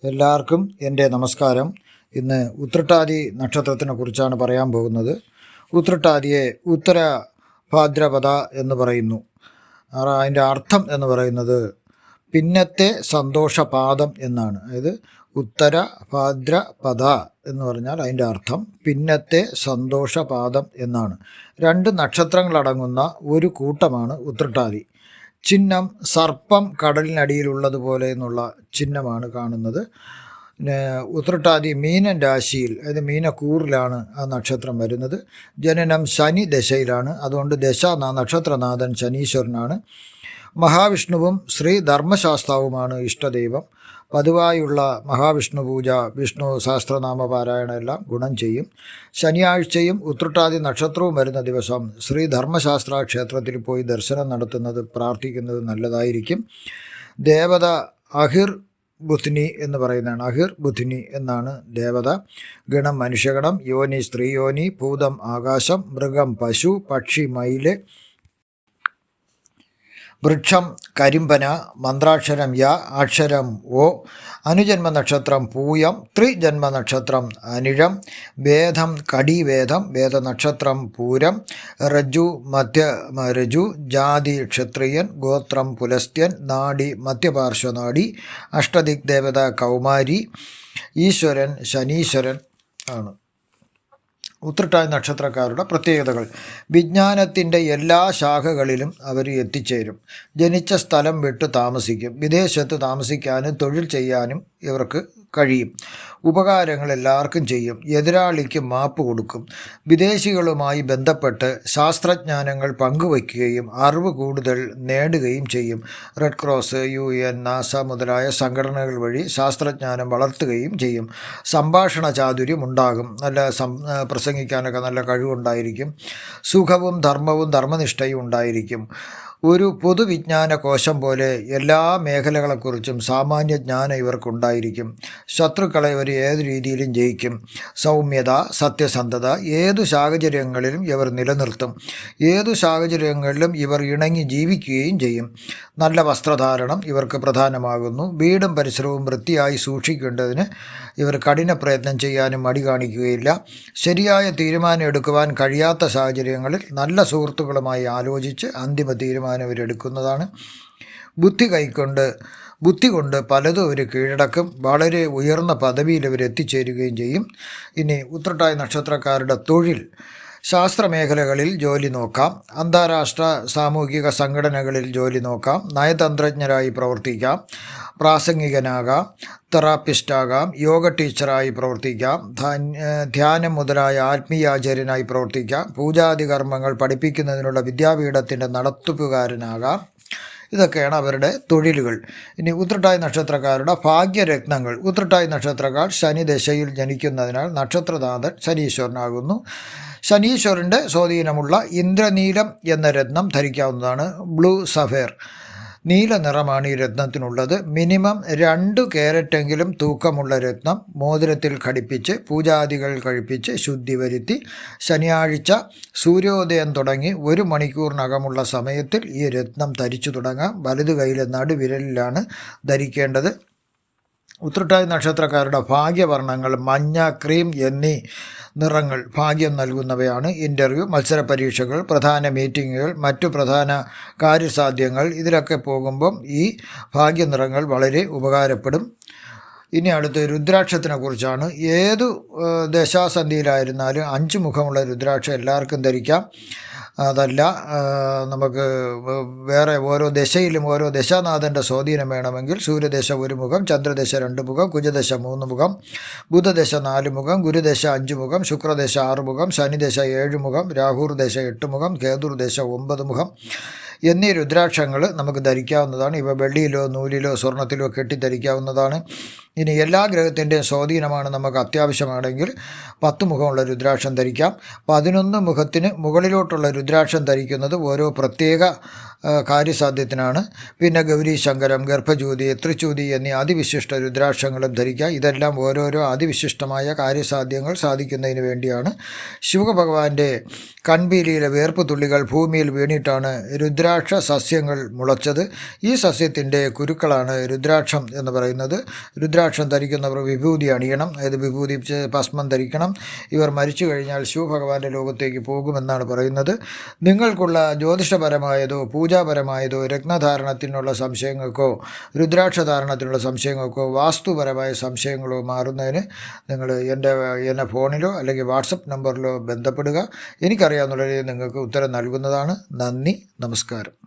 എല്ലാവർക്കും എൻ്റെ നമസ്കാരം. ഇന്ന് ഉത്രട്ടാതി നക്ഷത്രത്തിനെ കുറിച്ചാണ് പറയാൻ പോകുന്നത്. ഉത്രട്ടാതിയെ ഉത്തര ഭാദ്രപദ എന്ന് പറയുന്നു. അതിൻ്റെ അർത്ഥം എന്ന് പറയുന്നത് പിന്നത്തെ സന്തോഷപാദം എന്നാണ്. അതായത് ഉത്തര ഭാദ്രപദ എന്ന് പറഞ്ഞാൽ അതിൻ്റെ അർത്ഥം പിന്നത്തെ സന്തോഷപാദം എന്നാണ്. 2 നക്ഷത്രങ്ങളടങ്ങുന്ന ഒരു കൂട്ടമാണ് ഉത്രട്ടാതി. ചിഹ്നം സർപ്പം കടലിനടിയിലുള്ളതുപോലെ എന്നുള്ള ചിഹ്നമാണ് കാണുന്നത്. ഉത്രട്ടാതി മീനൻ രാശിയിൽ, അതായത് മീനക്കൂറിലാണ് ആ നക്ഷത്രം വരുന്നത്. ജനനം ശനി ദശയിലാണ്. അതുകൊണ്ട് നക്ഷത്രനാഥൻ ശനീശ്വരനാണ്. മഹാവിഷ്ണുവും ശ്രീ ധർമ്മശാസ്താവുമാണ് ഇഷ്ടദൈവം. പതിവായുള്ള മഹാവിഷ്ണു പൂജ, വിഷ്ണു സഹസ്രനാമ പാരായണം എല്ലാം ഗുണം ചെയ്യും. ശനിയാഴ്ചയും ഉത്രട്ടാതി നക്ഷത്രവും വരുന്ന ദിവസം ശ്രീ ധർമ്മശാസ്ത്ര ക്ഷേത്രത്തിൽ പോയി ദർശനം നടത്തുന്നത്, പ്രാർത്ഥിക്കുന്നത് നല്ലതായിരിക്കും. ദേവത അഹിർ ബുധ്നി എന്ന് പറയുന്നതാണ്. അഹിർ ബുധ്നി എന്നാണ് ദേവത. ഗണം മനുഷ്യഗണം, യോനി സ്ത്രീയോനി, ഭൂതം ആകാശം, മൃഗം പശു, പക്ഷി മയില്, വൃക്ഷം കരിമ്പന, മന്ത്രാക്ഷരം യ, അക്ഷരം ഒ, അനുജന്മ നക്ഷത്രം പൂയം, ത്രിജന്മ നക്ഷത്രം അനിഴം, വേദം കടിവേദം, വേദനക്ഷത്രം പൂരം, രജു രജു, ജാതി ക്ഷത്രിയൻ, ഗോത്രം പുലസ്ത്യൻ, നാഡി മധ്യപാർശ്വനാഡി, അഷ്ടദിക് ദേവത കൗമാരി, ഈശ്വരൻ ശനീശ്വരൻ ആണ്. ഉത്രട്ടാതി നക്ഷത്രക്കാരുടെ പ്രത്യേകതകൾ: വിജ്ഞാനത്തിൻ്റെ എല്ലാ ശാഖകളിലും അവർ എത്തിച്ചേരും. ജനിച്ച സ്ഥലം വിട്ട് താമസിക്കും. വിദേശത്ത് താമസിക്കാനും തൊഴിൽ ചെയ്യാനും ഇവർക്ക് കഴിയും. ഉപകാരങ്ങൾ എല്ലാവർക്കും ചെയ്യും. എതിരാളിക്ക് മാപ്പ് കൊടുക്കും. വിദേശികളുമായി ബന്ധപ്പെട്ട് ശാസ്ത്രജ്ഞാനങ്ങൾ പങ്കുവയ്ക്കുകയും അറിവ് കൂടുതൽ നേടുകയും ചെയ്യും. റെഡ് ക്രോസ്, UN, നാസ മുതലായ സംഘടനകൾ വഴി ശാസ്ത്രജ്ഞാനം വളർത്തുകയും ചെയ്യും. സംഭാഷണ ചാതുര്യം ഉണ്ടാകും. പ്രസംഗിക്കാനൊക്കെ നല്ല കഴിവുണ്ടായിരിക്കും. സുഖവും ധർമ്മവും ധർമ്മനിഷ്ഠയും ഉണ്ടായിരിക്കും. ഒരു പൊതുവിജ്ഞാന കോശം പോലെ എല്ലാ മേഖലകളെക്കുറിച്ചും സാമാന്യ ജ്ഞാനം ഇവർക്കുണ്ടായിരിക്കും. ശത്രുക്കളെ ഇവർ ഏതു രീതിയിലും ജയിക്കും. സൗമ്യത, സത്യസന്ധത ഏതു സാഹചര്യങ്ങളിലും ഇവർ നിലനിർത്തും. ഏതു സാഹചര്യങ്ങളിലും ഇവർ ഇണങ്ങി ജീവിക്കുകയും ചെയ്യും. നല്ല വസ്ത്രധാരണം ഇവർക്ക് പ്രധാനമാകുന്നു. വീടും പരിസരവും വൃത്തിയായി സൂക്ഷിക്കേണ്ടതിന് ഇവർ കഠിന പ്രയത്നം ചെയ്യാനും മടി കാണിക്കുകയില്ല. ശരിയായ തീരുമാനം എടുക്കുവാൻ കഴിയാത്ത സാഹചര്യങ്ങളിൽ നല്ല സുഹൃത്തുക്കളുമായി ആലോചിച്ച് അന്തിമ തീരുമാനം ഇവരെടുക്കുന്നതാണ്. ബുദ്ധി കൊണ്ട് പലതും അവർ കീഴടക്കും. വളരെ ഉയർന്ന പദവിയിൽ ഇവർ എത്തിച്ചേരുകയും ചെയ്യും. ഇനി ഉത്രട്ടാതി നക്ഷത്രക്കാരുടെ തൊഴിൽ: ശാസ്ത്രമേഖലകളിൽ ജോലി നോക്കാം. അന്താരാഷ്ട്ര സാമൂഹിക സംഘടനകളിൽ ജോലി നോക്കാം. നയതന്ത്രജ്ഞരായി പ്രവർത്തിക്കാം. പ്രാസംഗികനാകാം. തെറാപ്പിസ്റ്റാകാം. യോഗ ടീച്ചറായി പ്രവർത്തിക്കാം. ധ്യാനം മുതലായ ആത്മീയാചാര്യനായി പ്രവർത്തിക്കാം. പൂജാതി കർമ്മങ്ങൾ പഠിപ്പിക്കുന്നതിനുള്ള വിദ്യാപീഠത്തിൻ്റെ നടത്തിപ്പുകാരനാകാം. ഇതൊക്കെയാണ് അവരുടെ തൊഴിലുകൾ. ഇനി ഉത്രട്ടാതി നക്ഷത്രക്കാരുടെ ഭാഗ്യരത്നങ്ങൾ: ഉത്രട്ടാതി നക്ഷത്രക്കാർ ശനിദശയിൽ ജനിക്കുന്നതിനാൽ നക്ഷത്രനാഥൻ ശനീശ്വരനാകുന്നു. ശനീശ്വരൻ്റെ സ്വാധീനമുള്ള ഇന്ദ്രനീലം എന്ന രത്നം ധരിക്കാവുന്നതാണ്. ബ്ലൂ സഫയർ നീല നിറമാണ് ഈ രത്നത്തിനുള്ളത്. മിനിമം 2 കാരറ്റെങ്കിലും തൂക്കമുള്ള രത്നം മോതിരത്തിൽ ഘടിപ്പിച്ച് പൂജാദികൾ കഴിപ്പിച്ച് ശുദ്ധി വരുത്തി ശനിയാഴ്ച സൂര്യോദയം തുടങ്ങി 1 മണിക്കൂറിനകമുള്ള സമയത്തിൽ ഈ രത്നം ധരിച്ചു തുടങ്ങാം. വലതു കൈയിലെ നടുവിരലിലാണ് ധരിക്കേണ്ടത്. ഉത്രട്ടാതി നക്ഷത്രക്കാരുടെ ഭാഗ്യവർണ്ണങ്ങൾ മഞ്ഞ, ക്രീം എന്നീ നിറങ്ങൾ ഭാഗ്യം നൽകുന്നവയാണ്. ഇൻ്റർവ്യൂ, മത്സര പരീക്ഷകൾ, പ്രധാന മീറ്റിങ്ങുകൾ, മറ്റു പ്രധാന കാര്യസാധ്യങ്ങൾ ഇതിലൊക്കെ പോകുമ്പം ഈ ഭാഗ്യനിറങ്ങൾ വളരെ ഉപകാരപ്പെടും. ഇനി അടുത്ത് രുദ്രാക്ഷത്തിനെ കുറിച്ചാണ്. ഏതു ദശാസന്ധിയിലായിരുന്നാലും 5 മുഖമുള്ള രുദ്രാക്ഷം എല്ലാവർക്കും ധരിക്കാം. അതല്ല, നമുക്ക് വേറെ ഓരോ ദശയിലും ഓരോ ദശാനാഥൻ്റെ സ്വാധീനം വേണമെങ്കിൽ സൂര്യദശ 1 മുഖം, ചന്ദ്രദശ 2 മുഖം, കുജദശ 3 മുഖം, ബുധദശ 4 മുഖം, ഗുരുദശ 5 മുഖം, ശുക്രദശ 6 മുഖം, ശനിദശ 7 മുഖം, രാഹുർദശ 8 മുഖം, കേതുർദശ 9 മുഖം എന്നീ രുദ്രാക്ഷങ്ങൾ നമുക്ക് ധരിക്കാവുന്നതാണ്. ഇവ വെള്ളിയിലോ നൂലിലോ സ്വർണത്തിലോ കെട്ടിദ്ധരിക്കാവുന്നതാണ്. ഇനി എല്ലാ ഗ്രഹത്തിൻ്റെയും സ്വാധീനമാണ് നമുക്ക് അത്യാവശ്യമാണെങ്കിൽ 10 മുഖമുള്ള രുദ്രാക്ഷം ധരിക്കാം. 11 മുഖത്തിന് മുകളിലോട്ടുള്ള രുദ്രാക്ഷം ധരിക്കുന്നത് ഓരോ പ്രത്യേക കാര്യസാധ്യത്തിനാണ്. പിന്നെ ഗൗരി ശങ്കരം, ഗർഭജ്യോതി, ത്രിച്യൂതി എന്നീ അതിവിശിഷ്ട രുദ്രാക്ഷങ്ങളും ധരിക്കുക. ഇതെല്ലാം ഓരോരോ അതിവിശിഷ്ടമായ കാര്യസാധ്യങ്ങൾ സാധിക്കുന്നതിന് വേണ്ടിയാണ്. ശിവഭഗവാന്റെ കൺപീലിയിലെ വേർപ്പ് തുള്ളികൾ ഭൂമിയിൽ വീണിട്ടാണ് രുദ്രാക്ഷ സസ്യങ്ങൾ മുളച്ചത്. ഈ സസ്യത്തിൻ്റെ കുരുക്കളാണ് രുദ്രാക്ഷം എന്ന് പറയുന്നത്. രുദ്രാക്ഷം ധരിക്കുന്നവർ വിഭൂതി അണിയണം, അതായത് വിഭൂതി ഭസ്മം ധരിക്കണം. ഇവർ മരിച്ചു കഴിഞ്ഞാൽ ശിവഭഗവാന്റെ ലോകത്തേക്ക് പോകുമെന്നാണ് പറയുന്നത്. നിങ്ങൾക്കുള്ള ജ്യോതിഷപരമായതോ പൂജാപരമായതോ രത്നധാരണത്തിനുള്ള സംശയങ്ങൾക്കോ രുദ്രാക്ഷധാരണത്തിനുള്ള സംശയങ്ങൾക്കോ വാസ്തുപരമായ സംശയങ്ങളോ മാറുന്നതിന് നിങ്ങൾ എന്നെ ഫോണിലോ അല്ലെങ്കിൽ വാട്സപ്പ് നമ്പറിലോ ബന്ധപ്പെടുക. എനിക്കറിയാവുന്ന നിങ്ങൾക്ക് ഉത്തരം നൽകുന്നതാണ്. നന്ദി, നമസ്കാരം.